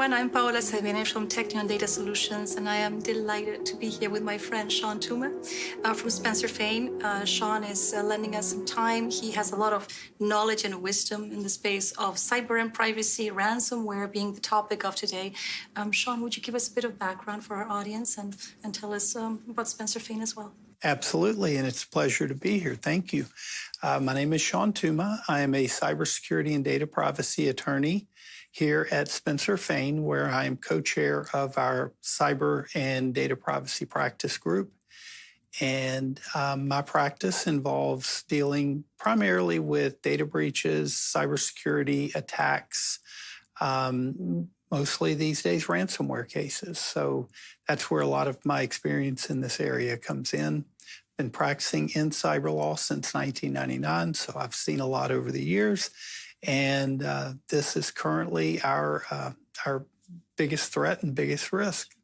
everyone. I'm Paola Sabine from Technion Data Solutions, and I am delighted to be here with my friend Sean Tuma from Spencer Fane. Sean is lending us some time. He has a lot of knowledge and wisdom in the space of cyber and privacy, ransomware being the topic of today. Sean, would you give us a bit of background for our audience and tell us about Spencer Fane as well? Absolutely, and it's a pleasure to be here. Thank you. My name is Sean Tuma. I am a cybersecurity and data privacy attorney here at Spencer Fane, where I am co-chair of our cyber and data privacy practice group. And my practice involves dealing primarily with data breaches, cybersecurity attacks, mostly these days ransomware cases. So that's where a lot of my experience in this area comes in. Been practicing in cyber law since 1999, so I've seen a lot over the years. And this is currently our biggest threat and biggest risk.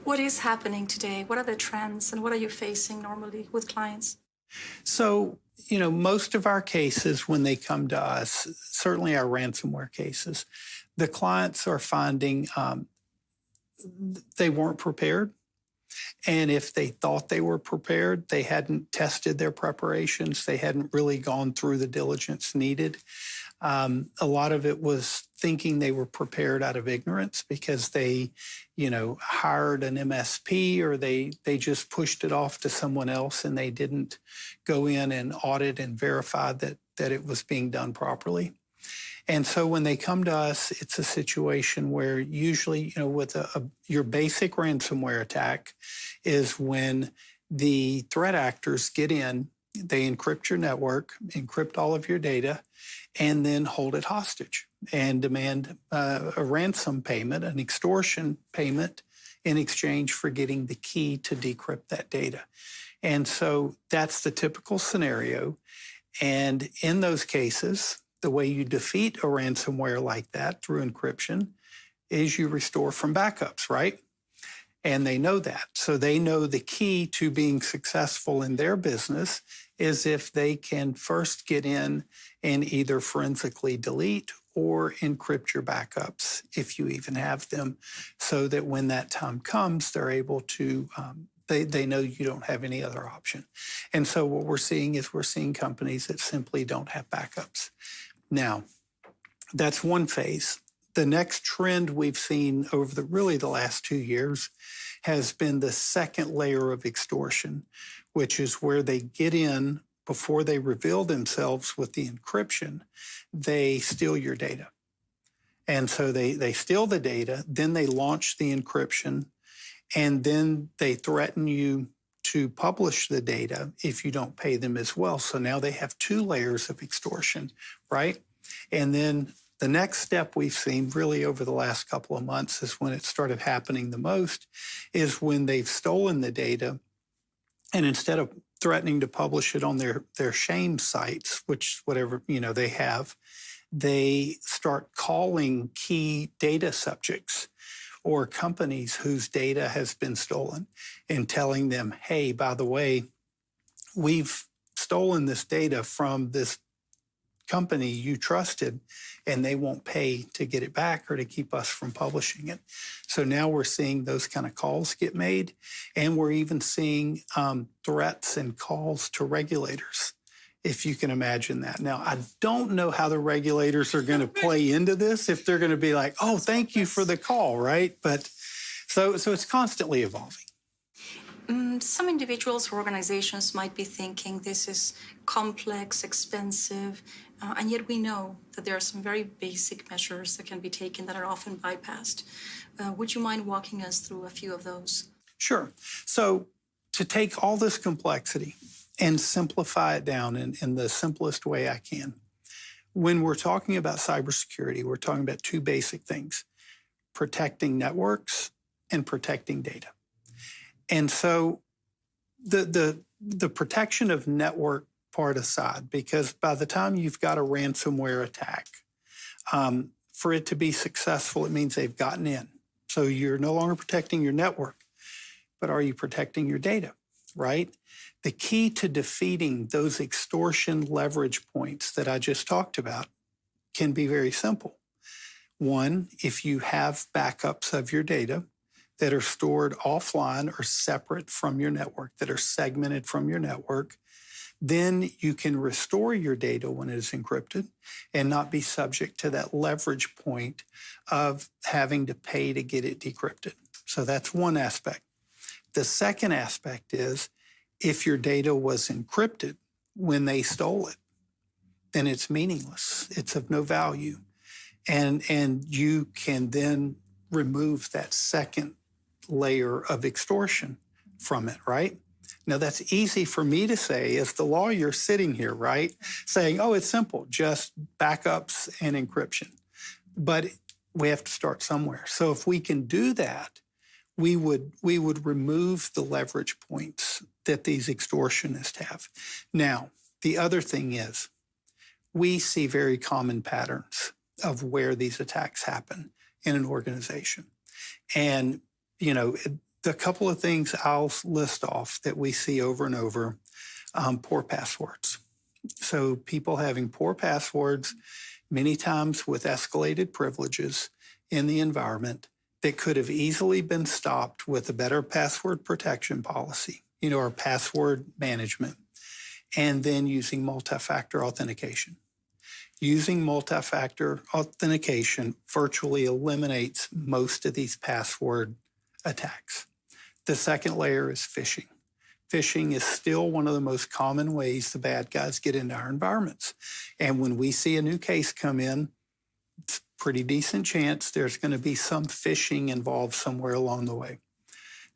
What is happening today? What are the trends and what are you facing normally with clients? So, most of our cases when they come to us, certainly our ransomware cases, the clients are finding they weren't prepared. And if they thought they were prepared, they hadn't tested their preparations. They hadn't really gone through the diligence needed. A lot of it was thinking they were prepared out of ignorance because they, hired an MSP or they just pushed it off to someone else and they didn't go in and audit and verify that it was being done properly. And so when they come to us, it's a situation where usually, with your basic ransomware attack is when the threat actors get in, they encrypt your network, encrypt all of your data, and then hold it hostage and demand a ransom payment, an extortion payment in exchange for getting the key to decrypt that data. And so that's the typical scenario. And in those cases, the way you defeat a ransomware like that through encryption is you restore from backups, right? And they know that. So they know the key to being successful in their business is if they can first get in and either forensically delete or encrypt your backups, if you even have them, so that when that time comes, they're able to, they know you don't have any other option. And so what we're seeing companies that simply don't have backups. Now, that's one phase. The next trend we've seen over the last 2 years has been the second layer of extortion, which is where they get in before they reveal themselves with the encryption, they steal your data. And so they steal the data, then they launch the encryption, and then they threaten you to publish the data if you don't pay them as well. So now they have 2 layers of extortion, right? And then the next step we've seen really over the last couple of months is when it started happening the most, is when they've stolen the data and instead of threatening to publish it on their shame sites, which whatever, they have, they start calling key data subjects or companies whose data has been stolen and telling them, hey, by the way, we've stolen this data from this company you trusted, and they won't pay to get it back or to keep us from publishing it. So now we're seeing those kind of calls get made, and we're even seeing threats and calls to regulators, if you can imagine that. Now, I don't know how the regulators are going to play into this, if they're going to be like, oh, thank you for the call, right? But so it's constantly evolving. Some individuals or organizations might be thinking this is complex, expensive, and yet we know that there are some very basic measures that can be taken that are often bypassed. Would you mind walking us through a few of those? Sure. So to take all this complexity and simplify it down in the simplest way I can, when we're talking about cybersecurity, we're talking about 2 basic things: protecting networks and protecting data. And so the protection of network part aside, because by the time you've got a ransomware attack, for it to be successful, it means they've gotten in. So you're no longer protecting your network, but are you protecting your data, right? The key to defeating those extortion leverage points that I just talked about can be very simple. One, if you have backups of your data that are stored offline or separate from your network, that are segmented from your network, then you can restore your data when it is encrypted and not be subject to that leverage point of having to pay to get it decrypted. So that's one aspect. The second aspect is if your data was encrypted when they stole it, then it's meaningless. It's of no value. And you can then remove that second layer of extortion from it, right? Now, that's easy for me to say as the lawyer sitting here, right? Saying, oh, it's simple, just backups and encryption. But we have to start somewhere. So if we can do that, we would remove the leverage points that these extortionists have. Now, the other thing is we see very common patterns of where these attacks happen in an organization. And, you know, the couple of things I'll list off that we see over and over, poor passwords. So people having poor passwords, many times with escalated privileges in the environment that could have easily been stopped with a better password protection policy, you know, or password management, and then using multi-factor authentication. Using multi-factor authentication virtually eliminates most of these password attacks. The second layer is phishing. Phishing is still one of the most common ways the bad guys get into our environments. And when we see a new case come in, it's a pretty decent chance there's going to be some phishing involved somewhere along the way.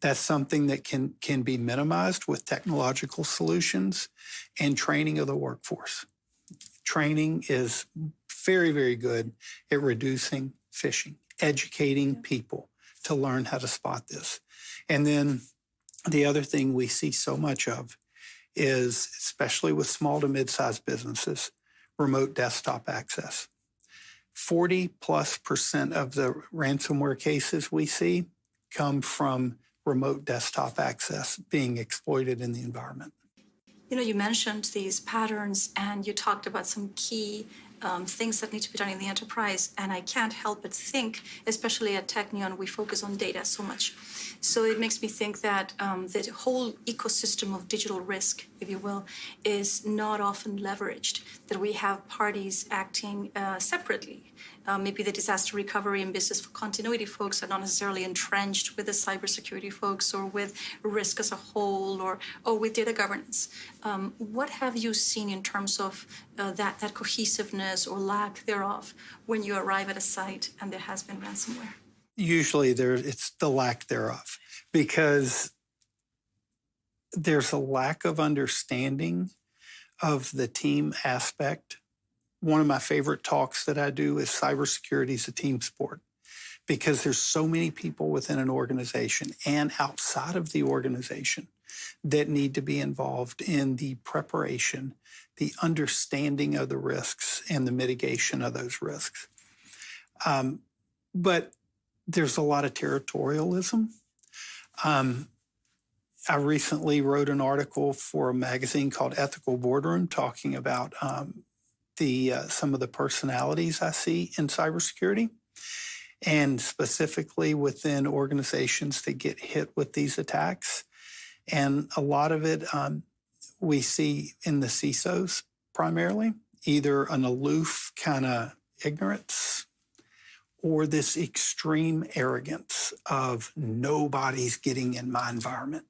That's something that can be minimized with technological solutions and training of the workforce. Training is very, very good at reducing phishing, educating people to learn how to spot this. And then the other thing we see so much of is, especially with small to mid-sized businesses, remote desktop access. 40+% of the ransomware cases we see come from remote desktop access being exploited in the environment. You know, you mentioned these patterns and you talked about some key things that need to be done in the enterprise. And I can't help but think, especially at Technion, we focus on data so much. So it makes me think that the whole ecosystem of digital risk, if you will, is not often leveraged, that we have parties acting separately. Maybe the disaster recovery and business continuity folks are not necessarily entrenched with the cybersecurity folks or with risk as a whole or with data governance. What have you seen in terms of that cohesiveness or lack thereof when you arrive at a site and there has been ransomware? Usually it's the lack thereof, because there's a lack of understanding of the team aspect. One of my favorite talks that I do is cybersecurity is a team sport, because there's so many people within an organization and outside of the organization that need to be involved in the preparation, the understanding of the risks, and the mitigation of those risks. But there's a lot of territorialism. I recently wrote an article for a magazine called Ethical Boardroom talking about some of the personalities I see in cybersecurity, and specifically within organizations that get hit with these attacks. And a lot of it we see in the CISOs primarily, either an aloof kind of ignorance or this extreme arrogance of nobody's getting in my environment.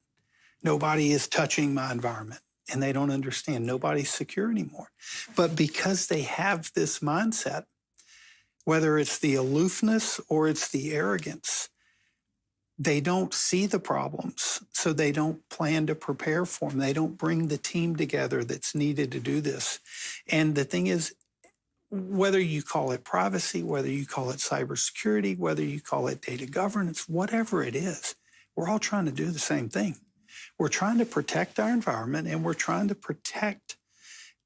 Nobody is touching my environment. And they don't understand nobody's secure anymore. But because they have this mindset, whether it's the aloofness or it's the arrogance, they don't see the problems, so they don't plan to prepare for them. They don't bring the team together that's needed to do this. And the thing is, whether you call it privacy, whether you call it cybersecurity, whether you call it data governance, whatever it is, we're all trying to do the same thing. We're trying to protect our environment, and we're trying to protect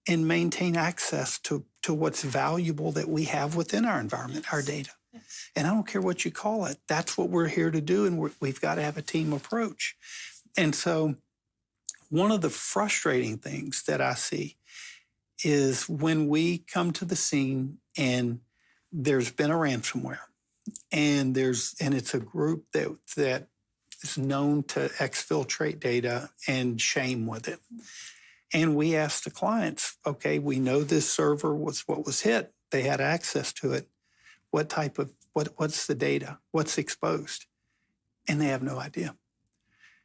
and maintain access to what's valuable that we have within our environment, our data. And I don't care what you call it. That's what we're here to do, and we've got to have a team approach. And so one of the frustrating things that I see is when we come to the scene and there's been a ransomware, and it's a group that is known to exfiltrate data and shame with it. And we asked the clients, okay, we know this server was what was hit. They had access to it. What's the data? What's exposed? And they have no idea.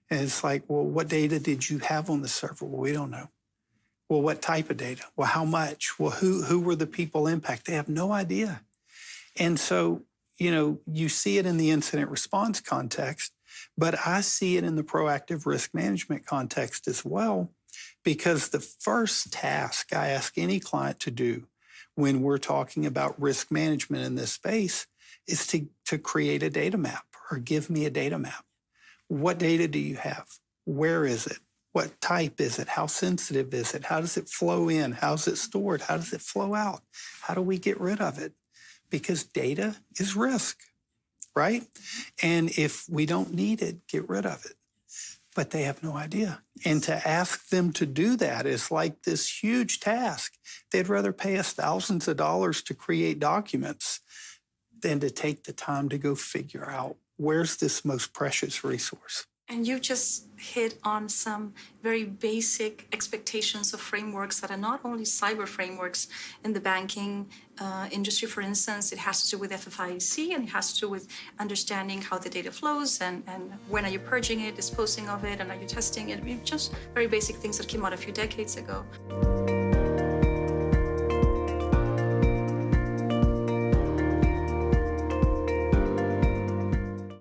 And it's like, well, what data did you have on the server? Well, we don't know. Well, what type of data? Well, how much? Well, who were the people impacted? They have no idea. And so, you see it in the incident response context, but I see it in the proactive risk management context as well, because the first task I ask any client to do when we're talking about risk management in this space is to create a data map or give me a data map. What data do you have? Where is it? What type is it? How sensitive is it? How does it flow in? How's it stored? How does it flow out? How do we get rid of it? Because data is risk, right? And if we don't need it, get rid of it. But they have no idea. And to ask them to do that is like this huge task. They'd rather pay us thousands of dollars to create documents than to take the time to go figure out where's this most precious resource. And you just hit on some very basic expectations of frameworks that are not only cyber frameworks in the banking industry, for instance. It has to do with FFIEC, and it has to do with understanding how the data flows and when are you purging it, disposing of it, and are you testing it. I mean, just very basic things that came out a few decades ago.